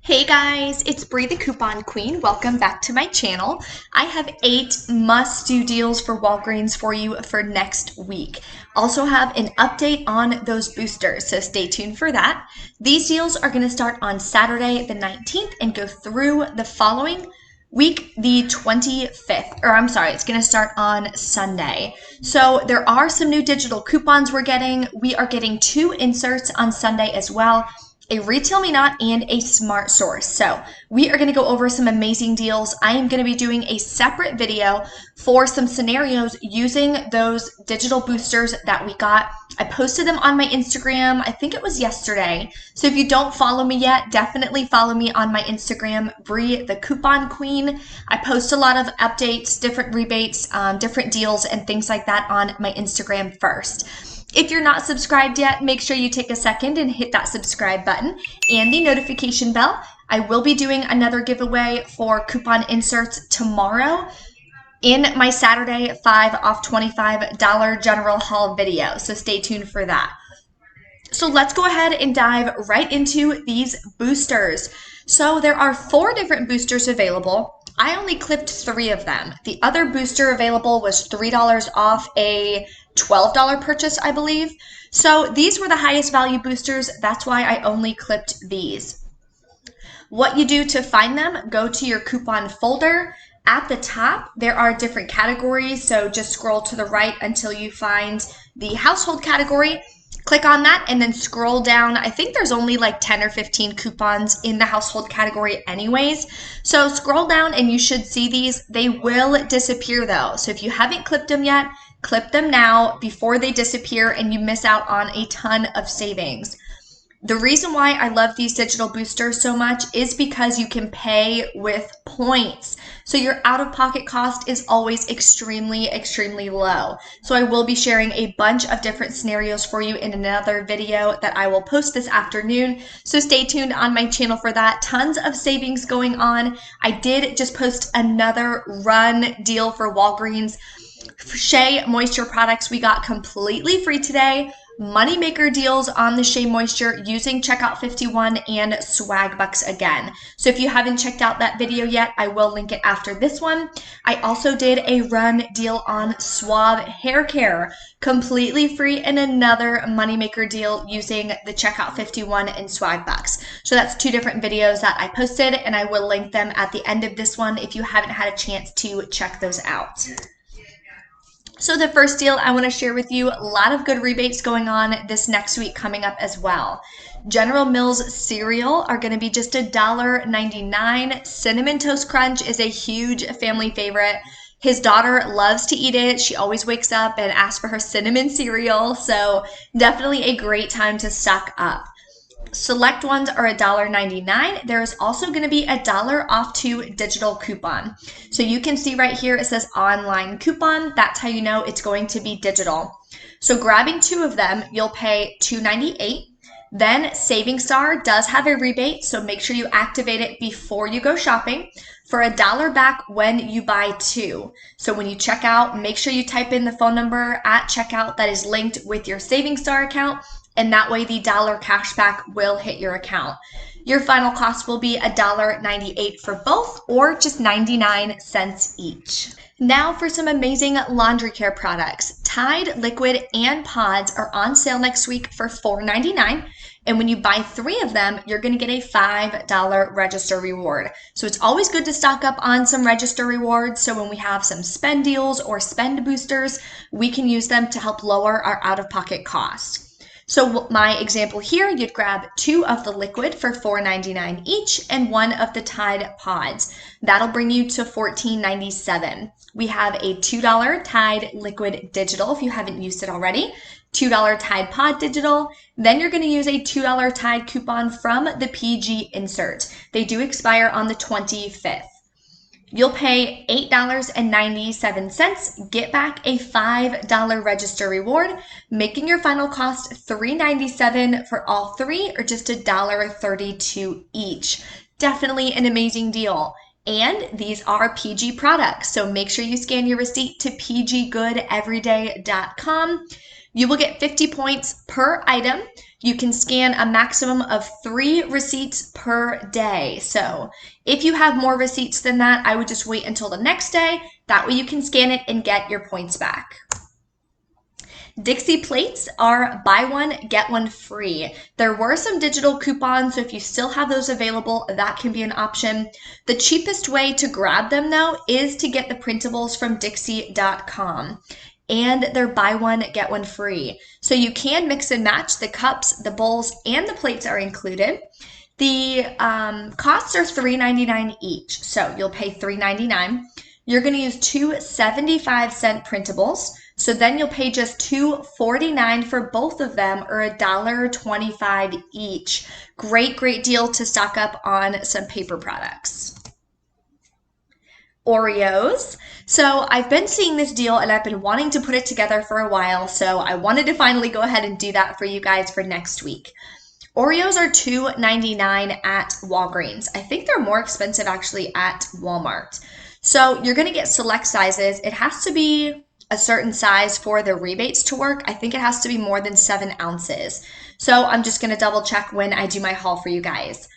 Hey guys, it's Bree the Coupon Queen. Welcome back to my channel. I have 8 must-do deals for Walgreens for you for next week. Also have an update on those boosters, so stay tuned for that. These deals are going to start on Saturday the 19th and go through the following week, the 25th, or I'm sorry, it's going to start on Sunday. So there are some new digital coupons we're getting. We are getting 2 inserts on Sunday as well, a Retail Me Not, and a Smart Source. So we are going to go over some amazing deals. I am going to be doing a separate video for some scenarios using those digital boosters that we got. I posted them on my Instagram, I think it was yesterday. So if you don't follow me yet, definitely follow me on my Instagram, Bree the Coupon Queen. I post a lot of updates, different rebates, different deals, and things like that on my Instagram first. If you're not subscribed yet, make sure you take a second and hit that subscribe button and the notification bell. I will be doing another giveaway for coupon inserts tomorrow in my Saturday 5 off $25 general haul video, so stay tuned for that. So let's go ahead and dive right into these boosters. So there are 4 different boosters available. I only clipped 3 of them. The other booster available was $3 off a $12 purchase, I believe. So these were the highest value boosters. That's why I only clipped these. What you do to find them, go to your coupon folder. At the top, there are different categories. So just scroll to the right until you find the household category. Click on that and then scroll down. I think there's only like 10 or 15 coupons in the household category anyways. So scroll down and you should see these. They will disappear though. So if you haven't clipped them yet, clip them now before they disappear and you miss out on a ton of savings. The reason why I love these digital boosters so much is because you can pay with points. So your out-of-pocket cost is always extremely, extremely low. So I will be sharing a bunch of different scenarios for you in another video that I will post this afternoon. So stay tuned on my channel for that. Tons of savings going on. I did just post another run deal for Walgreens. Shea Moisture products we got completely free today. Moneymaker deals on the Shea Moisture using Checkout 51 and Swag Bucks again. So if you haven't checked out that video yet, I will link it after this one. I also did a run deal on Suave Hair Care, completely free, and another Moneymaker deal using the Checkout 51 and Swag Bucks. So that's 2 different videos that I posted, and I will link them at the end of this one if you haven't had a chance to check those out. So the first deal I want to share with you, a lot of good rebates going on this next week coming up as well. General Mills cereal are going to be just $1.99. Cinnamon Toast Crunch is a huge family favorite. His daughter loves to eat it. She always wakes up and asks for her cinnamon cereal. So definitely a great time to stock up. Select ones are $1.99. There is also going to be $1 off 2 digital coupon. So you can see right here, it says online coupon. That's how you know it's going to be digital. So grabbing 2 of them, you'll pay $2.98. Then Saving Star does have a rebate, so make sure you activate it before you go shopping for $1 back when you buy 2. So when you check out, make sure you type in the phone number at checkout that is linked with your Saving Star account, and that way the $1 cashback will hit your account. Your final cost will be $1.98 for both, or just 99 cents each. Now for some amazing laundry care products. Tide Liquid and Pods are on sale next week for $4.99. And when you buy 3 of them, you're going to get a $5 register reward. So it's always good to stock up on some register rewards. So when we have some spend deals or spend boosters, we can use them to help lower our out-of-pocket cost. So my example here, you'd grab 2 of the liquid for $4.99 each and 1 of the Tide Pods. That'll bring you to $14.97. We have a $2 Tide Liquid Digital if you haven't used it already, $2 Tide Pod Digital. Then you're going to use a $2 Tide coupon from the PG insert. They do expire on the 25th. You'll pay $8.97, get back a $5 register reward, making your final cost $3.97 for all 3, or just $1.32 each. Definitely an amazing deal. And these are PG products, so make sure you scan your receipt to pggoodeveryday.com. You will get 50 points per item. You can scan a maximum of 3 receipts per day. So if you have more receipts than that, I would just wait until the next day. That way you can scan it and get your points back. Dixie plates are buy one, get one free. There were some digital coupons, so if you still have those available, that can be an option. The cheapest way to grab them, though, is to get the printables from Dixie.com. And they're buy one, get one free. So you can mix and match the cups, the bowls, and the plates are included. The costs are $3.99 each, so you'll pay $3.99. You're going to use 2 75-cent printables. So then you'll pay just $2.49 for both of them, or $1.25 each. Great, great deal to stock up on some paper products. Oreos. So I've been seeing this deal and I've been wanting to put it together for a while, so I wanted to finally go ahead and do that for you guys for next week. Oreos are $2.99 at Walgreens. I think they're more expensive actually at Walmart. So you're going to get select sizes. It has to be a certain size for the rebates to work. I think it has to be more than 7 ounces. So I'm just going to double check when I do my haul for you guys.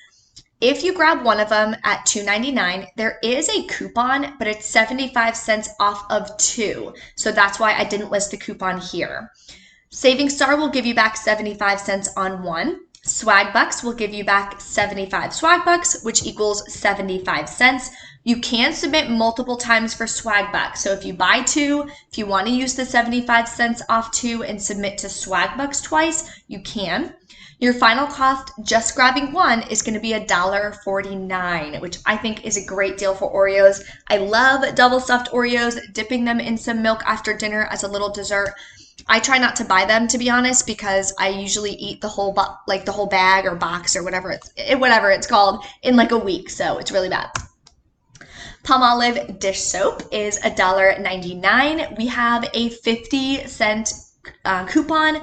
If you grab one of them at $2.99, there is a coupon, but it's 75 cents off of 2. So that's why I didn't list the coupon here. Saving Star will give you back 75 cents on 1. Swag Bucks will give you back 75 Swag Bucks, which equals 75 cents. You can submit multiple times for Swag Bucks. So if you buy 2, if you want to use the 75 cents off 2 and submit to Swag Bucks twice, you can. Your final cost, just grabbing one, is going to be $1.49, which I think is a great deal for Oreos. I love double stuffed Oreos, dipping them in some milk after dinner as a little dessert. I try not to buy them, to be honest, because I usually eat the whole bag or box or whatever it's called in like a week, so it's really bad. Palmolive dish soap is $1.99. We have a 50-cent coupon.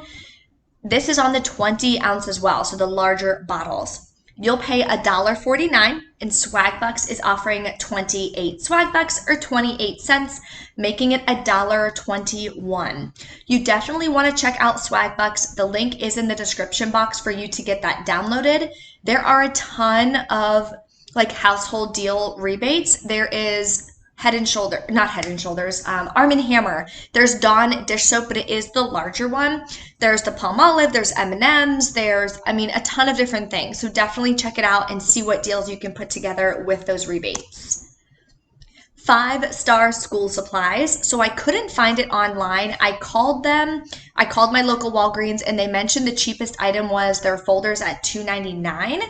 This is on the 20 ounce as well, so the larger bottles. You'll pay $1.49, and Swag Bucks is offering 28 Swag Bucks, or 28 cents, making it $1.21. You definitely want to check out Swag Bucks. The link is in the description box for you to get that downloaded. There are a ton of like household deal rebates. There is Arm & Hammer. There's Dawn dish soap, but it is the larger one. There's the Palmolive, there's M&M's, there's, a ton of different things. So definitely check it out and see what deals you can put together with those rebates. 5-star school supplies. So I couldn't find it online. I called my local Walgreens, and they mentioned the cheapest item was their folders at $2.99.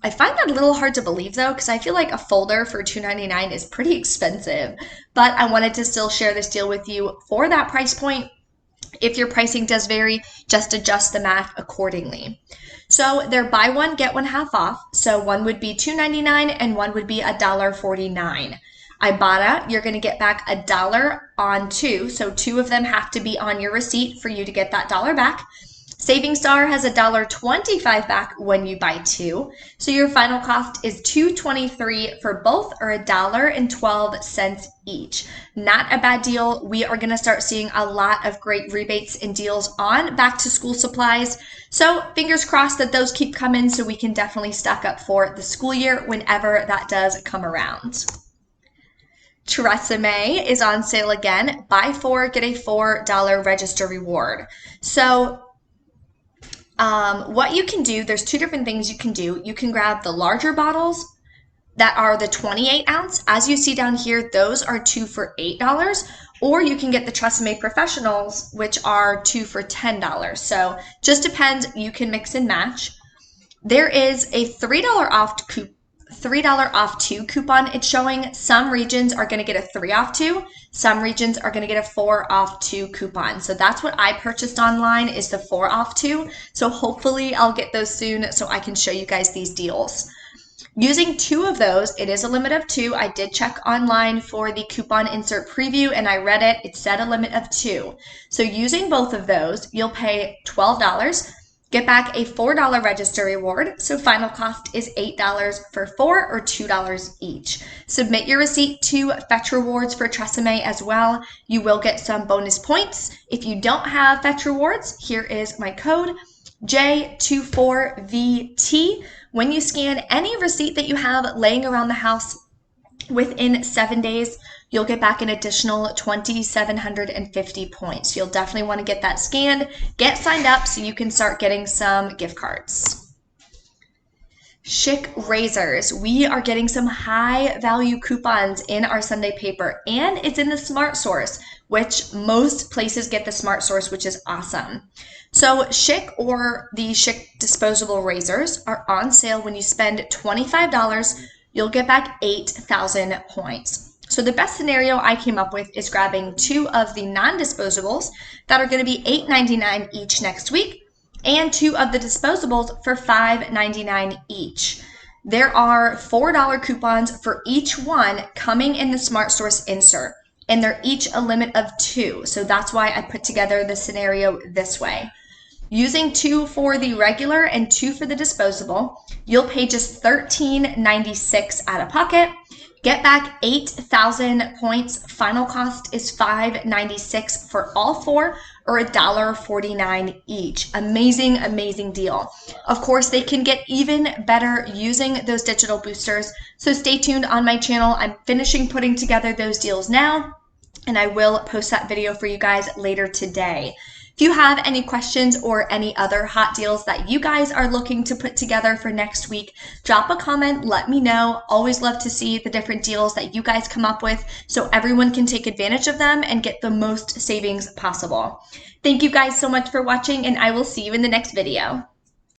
I find that a little hard to believe though, because I feel like a folder for $2.99 is pretty expensive, but I wanted to still share this deal with you for that price point. If your pricing does vary, just adjust the math accordingly. So they're buy one, get one half off. So one would be $2.99 and one would be $1.49. Ibotta, you're going to get back $1 on 2. So 2 of them have to be on your receipt for you to get that $1 back. Saving Star has $1.25 back when you buy 2. So your final cost is $2.23 for both, or $1.12 each. Not a bad deal. We are going to start seeing a lot of great rebates and deals on back to school supplies. So fingers crossed that those keep coming so we can definitely stock up for the school year whenever that does come around. Tresemme is on sale again. Buy 4, get a $4 register reward. So what you can do, there's 2 different things you can do. You can grab the larger bottles that are the 28 ounce. As you see down here, those are 2 for $8. Or you can get the Tresemme Professionals, which are 2 for $10. So just depends. You can mix and match. There is a $3 off 2 coupon. It's showing some regions are going to get a 3 off 2. Some regions are going to get a 4 off 2 coupon. So that's what I purchased online, is the 4 off 2. So hopefully I'll get those soon so I can show you guys these deals. Using 2 of those, it is a limit of 2. I did check online for the coupon insert preview and I read it. It said a limit of 2. So using both of those, you'll pay $12. get back a $4 register reward, so final cost is $8 for 4 or $2 each. Submit your receipt to Fetch Rewards for Tresemme as well. You will get some bonus points. If you don't have Fetch Rewards, here is my code, J24VT. When you scan any receipt that you have laying around the house within 7 days, you'll get back an additional 2,750 points. You'll definitely want to get that scanned, get signed up so you can start getting some gift cards. Schick Razors. We are getting some high value coupons in our Sunday paper, and it's in the Smart Source, which most places get the Smart Source, which is awesome. So Schick, or the Schick disposable razors, are on sale. When you spend $25, you'll get back 8,000 points. So the best scenario I came up with is grabbing 2 of the non-disposables that are going to be $8.99 each next week, and 2 of the disposables for $5.99 each. There are $4 coupons for each one coming in the Smart Source insert, and they're each a limit of 2. So that's why I put together the scenario this way. Using 2 for the regular and 2 for the disposable, you'll pay just $13.96 out of pocket. Get back 8,000 points. Final cost is $5.96 for all 4, or $1.49 each. Amazing, amazing deal. Of course, they can get even better using those digital boosters, so stay tuned on my channel. I'm finishing putting together those deals now, and I will post that video for you guys later today. If you have any questions or any other hot deals that you guys are looking to put together for next week, drop a comment, let me know. Always love to see the different deals that you guys come up with so everyone can take advantage of them and get the most savings possible. Thank you guys so much for watching, and I will see you in the next video.